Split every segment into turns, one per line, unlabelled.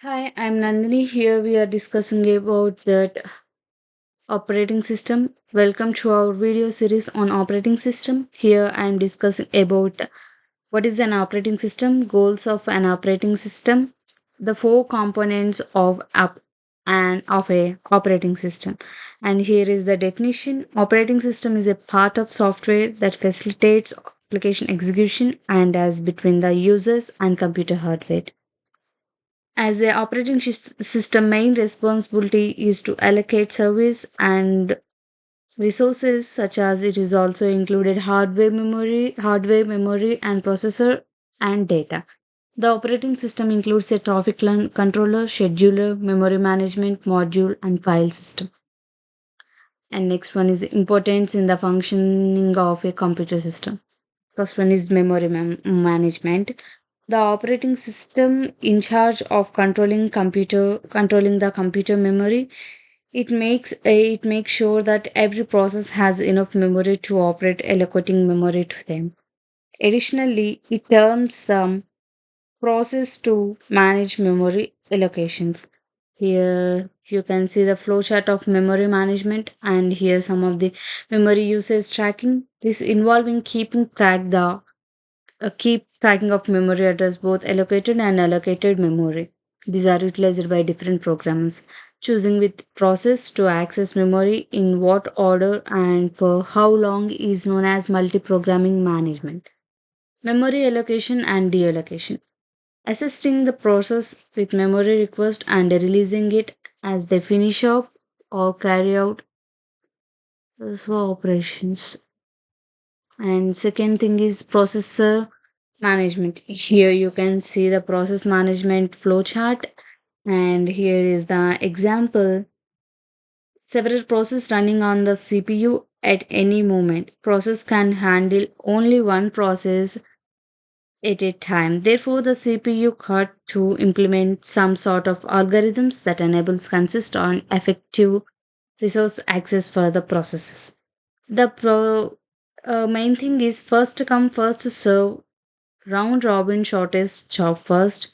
Hi, I'm Nandini. Here we are discussing about that operating system. Welcome to our video series on operating system. Here I am discussing about what is an operating system, goals of an operating system, the four components of a operating system. And here is the definition. Operating system is a part of software that facilitates application execution and as between the users and computer hardware. As a operating system, main responsibility is to allocate service and resources such as it is also included hardware memory and processor and data. The operating system includes a controller, scheduler, memory management module, and file system. And next one is importance in the functioning of a computer system. First one is management. The operating system in charge of controlling the computer memory. It makes sure that every process has enough memory to operate, allocating memory to them. Additionally, it terms process to manage memory allocations. Here you can see the flowchart of memory management, and here some of the memory usage tracking. This involving keep tracking of memory address, both allocated and allocated memory. These are utilized by different programs, choosing with process to access memory in what order and for how long is known as multi-programming management. Memory allocation and deallocation. Assisting the process with memory request and releasing it as they finish up or carry out for operations. And second thing is processor management. Here you can see the process management flowchart, and here is the example. Several processes running on the CPU at any moment. Process can handle only one process at a time. Therefore, the CPU had to implement some sort of algorithms that enables consist on effective resource access for the processes. The main thing is first come, first serve, round robin shortest job first,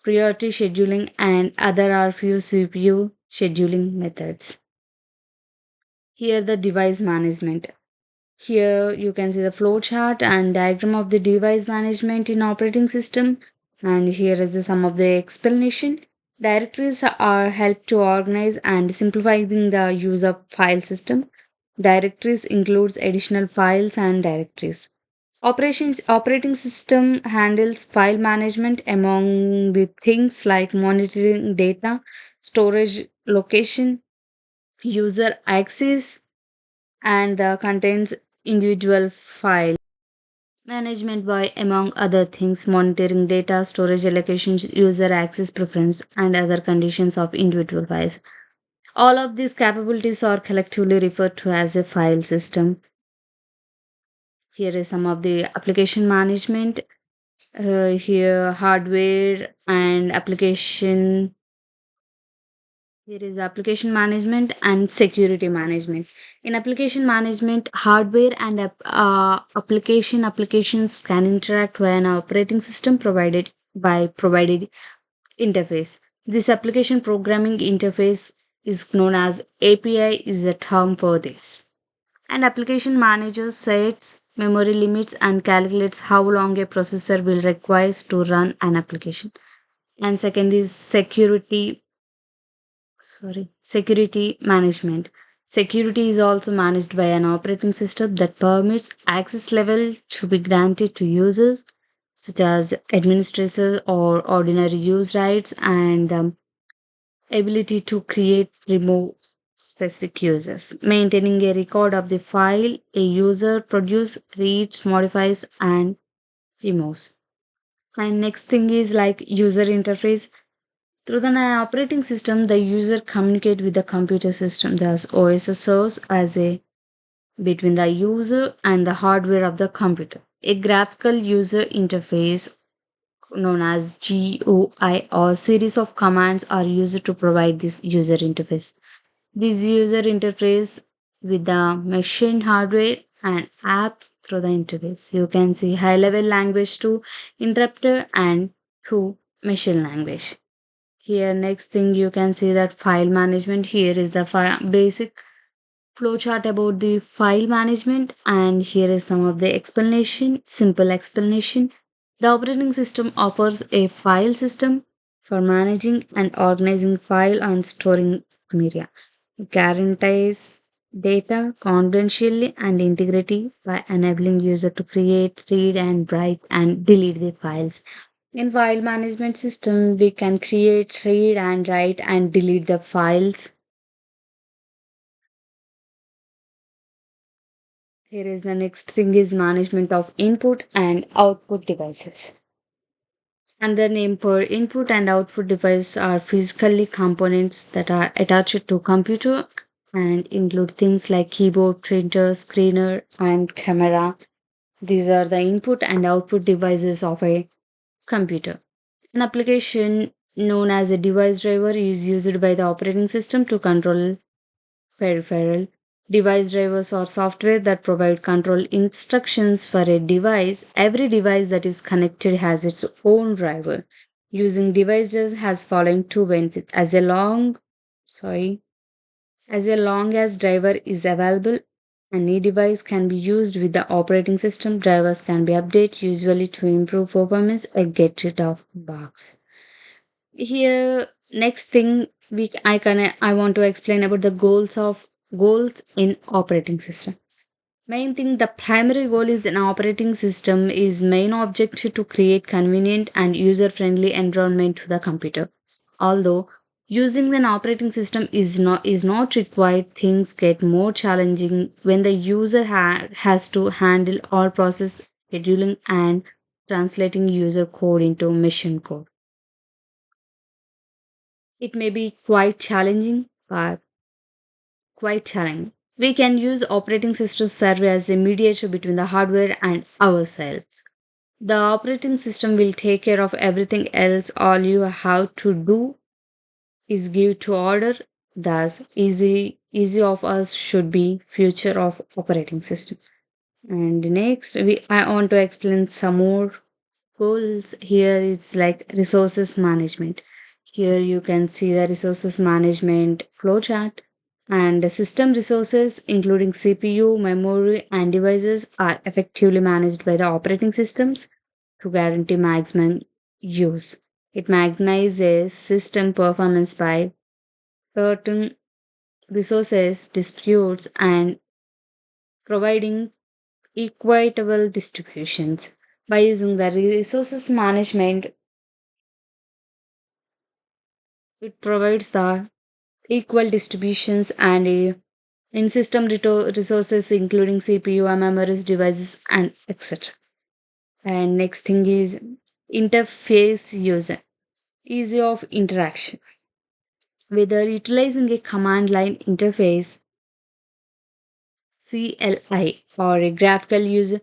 priority scheduling, and other are few CPU scheduling methods. Here, the device management. Here, you can see the flow chart and diagram of the device management in operating system. And here is some of the explanation. Directories are help to organize and simplifying the use of file system. Directories includes additional files and directories. Operating system handles file management among the things like monitoring data, storage location, user access, and contains individual file management by among other things monitoring data, storage allocations, user access preference, and other conditions of individual files. All of these capabilities are collectively referred to as a file system. Here is some of the application management. Here hardware and application. Here is application management and security management. In application management, hardware and applications can interact via an operating system provided interface. This application programming interface is known as API is a term for this. And application manager sets memory limits and calculates how long a processor will require to run an application. And second is security management. Security is also managed by an operating system that permits access level to be granted to users such as administrators or ordinary use rights, and ability to create remove specific users, maintaining a record of the file a user produces, reads, modifies, and removes. And next thing is like user interface. Through the operating system, the user communicate with the computer system. Thus, OS serves as a between the user and the hardware of the computer. A graphical user interface known as GUI or series of commands are used to provide this user interface. This user interface with the machine hardware and apps through the interface. You can see high level language to interpreter and to machine language. Here, next thing you can see that file management. Here is the basic flowchart about the file management, and here is some of the explanation, simple explanation. The operating system offers a file system for managing and organizing file and storing media. It guarantees data confidentially and integrity by enabling user to create, read and write and delete the files. In file management system, we can create, read and write and delete the files. Here is the next thing is management of input and output devices. And the name for input and output device are physically components that are attached to computer and include things like keyboard, printer, screener, and camera. These are the input and output devices of a computer. An application known as a device driver is used by the operating system to control peripheral. Device drivers are software that provide control instructions for a device. Every device that is connected has its own driver. Using devices has following two benefits. Sorry, as long as driver is available, any device can be used with the operating system. Drivers can be updated usually to improve performance and get rid of bugs. Here, next thing I want to explain about the goals in operating system. Main thing, the primary goal is an operating system is main objective to create convenient and user friendly environment to the computer. Although using an operating system is not required, things get more challenging when the user has to handle all process scheduling and translating user code into machine code. It may be quite challenging. We can use operating system serve as a mediator between the hardware and ourselves. The operating system will take care of everything else. All you have to do is give to order. Thus, easy of us should be future of operating system. And next, I want to explain some more goals. Here it's like resources management. Here you can see the resources management flowchart, and the system resources including CPU, memory and devices are effectively managed by the operating systems to guarantee maximum use. It maximizes system performance by certain resources disputes and providing equitable distributions. By using the resources management, it provides the equal distributions and in system resources including CPU, memories, devices, and etc. And next thing is interface user, easy of interaction. Whether utilizing a command line interface CLI or a graphical user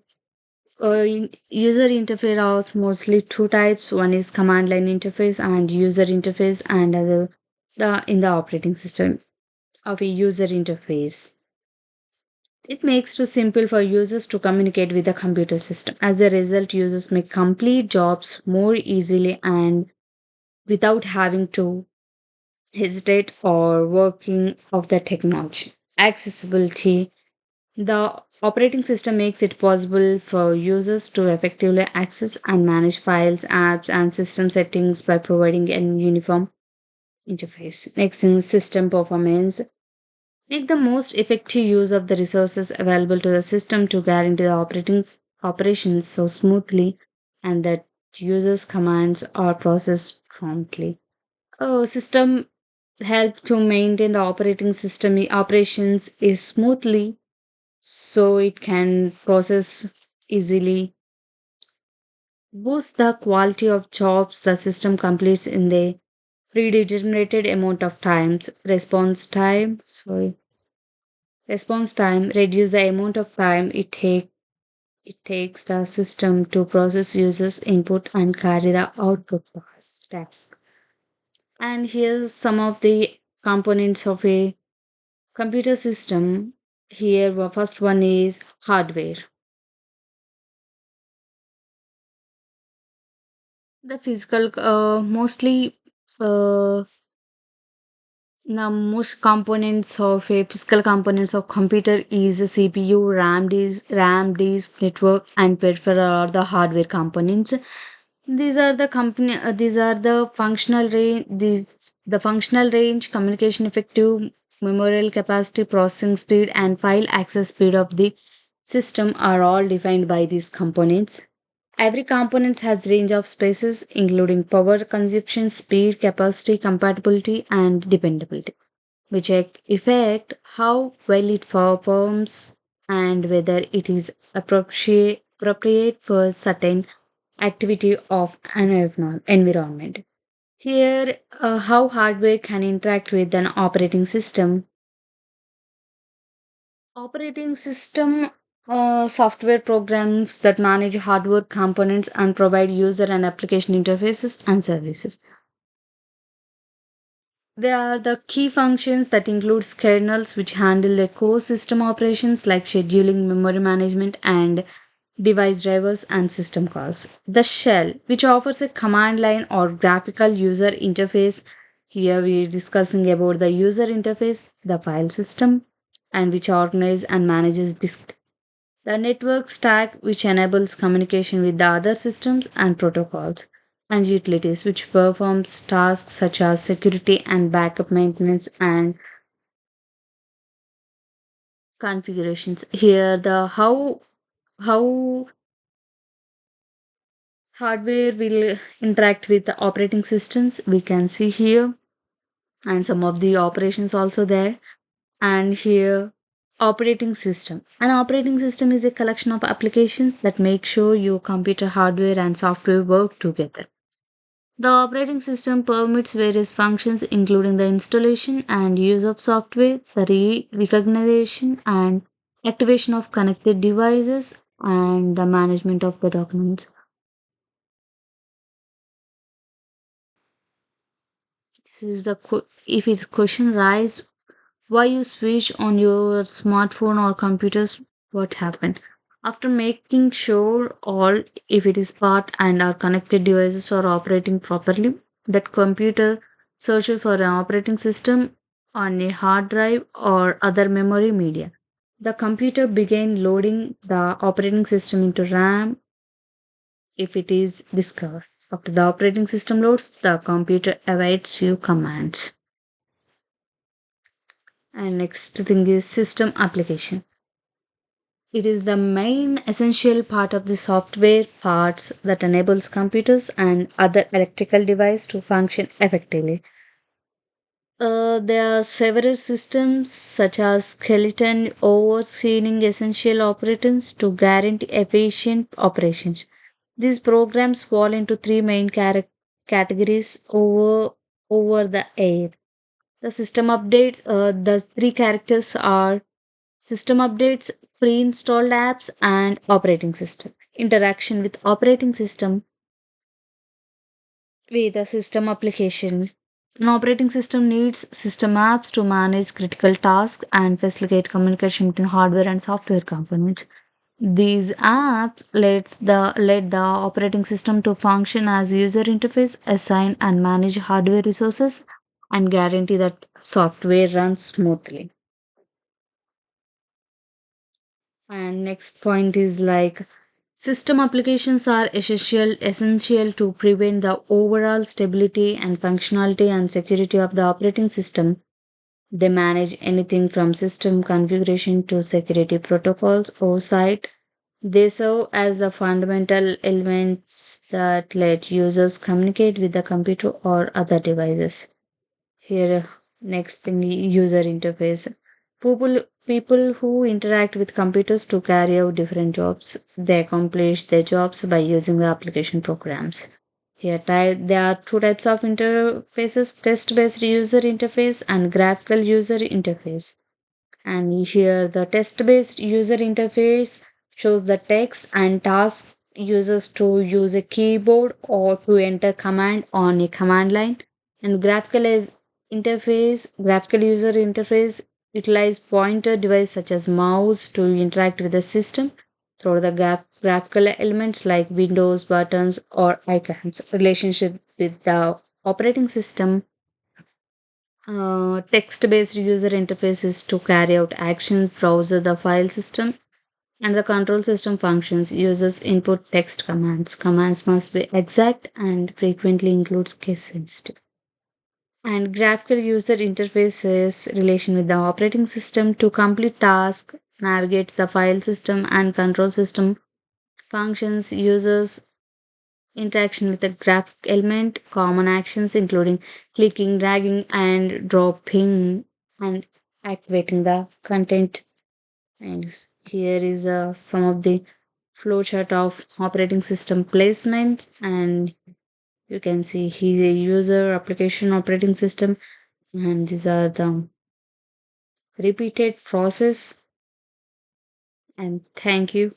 interface are mostly two types. One is command line interface and user interface, and other the in the operating system of a user interface. It makes it simple for users to communicate with the computer system. As a result, users may complete jobs more easily and without having to hesitate or working of the technology. Accessibility. The operating system makes it possible for users to effectively access and manage files, apps, and system settings by providing a uniform interface. Next thing, system performance. Make the most effective use of the resources available to the system to guarantee the operations so smoothly and that users' commands are processed promptly. System help to maintain the operating system operations is smoothly so it can process easily, boost the quality of jobs the system completes in the predetermined amount of times. Response time reduce the amount of time it takes the system to process users input and carry the output task. And here's some of the components of a computer system. Here first one is hardware. The physical, mostly Uh, the most components of a physical components of computer is a CPU, RAM disk, network, and peripheral are the hardware components. These are the functional range, the functional range, communication effective, memorial capacity, processing speed, and file access speed of the system are all defined by these components. Every component has range of spaces, including power consumption, speed, capacity, compatibility, and dependability, which affect how well it performs and whether it is appropriate for certain activity of an environment. Here, how hardware can interact with an operating system. Operating system software programs that manage hardware components and provide user and application interfaces and services. They are the key functions that includes kernels which handle the core system operations like scheduling, memory management, and device drivers and system calls. The shell, which offers a command line or graphical user interface. Here we are discussing about the user interface, the file system, and which organizes and manages disk. The network stack, which enables communication with the other systems and protocols, and utilities, which performs tasks such as security and backup maintenance and configurations. Here, the how hardware will interact with the operating systems we can see here, and some of the operations also there. And here, operating system, an operating system is a collection of applications that make sure your computer hardware and software work together. The operating system permits various functions including the installation and use of software, the recognition and activation of connected devices, and the management of the documents. This is the if it's question rise why you switch on your smartphone or computers, what happened. After making sure all if it is part and our connected devices are operating properly, that computer searches for an operating system on a hard drive or other memory media. The computer began loading the operating system into RAM if it is discovered. After the operating system loads, the computer awaits few commands. And next thing is system application. It is the main essential part of the software parts that enables computers and other electrical devices to function effectively. There are several systems such as skeleton overseeing essential operations to guarantee efficient operations. These programs fall into three main categories over the air. The system updates, the three characters are system updates, pre installed apps, and operating system. Interaction with operating system with a system application. An operating system needs system apps to manage critical tasks and facilitate communication between hardware and software components. These apps let the operating system to function as user interface, assign and manage hardware resources, and guarantee that software runs smoothly. And next point is like system applications are essential to prevent the overall stability and functionality and security of the operating system. They manage anything from system configuration to security protocols oversight. They serve as the fundamental elements that let users communicate with the computer or other devices. Here, next thing, user interface. People who interact with computers to carry out different jobs, they accomplish their jobs by using the application programs. Here, there are two types of interfaces: text-based user interface and graphical user interface. And here, the text-based user interface shows the text and tasks users to use a keyboard or to enter command on a command line. And graphical user interface utilize pointer device such as mouse to interact with the system through the graphical elements like windows, buttons, or icons. Relationship with the Operating system text based user interfaces to carry out actions, browser the file system, and the control system functions. Users input text commands. Commands must be exact and frequently includes case sensitive. And graphical user interfaces relation with the operating system to complete task, navigates the file system and control system functions. Users interaction with the graphic element, common actions including clicking, dragging, and dropping, and activating the content. And here is some of the flowchart of operating system placement, and you can see here user application operating system, and these are the repeated process. And thank you.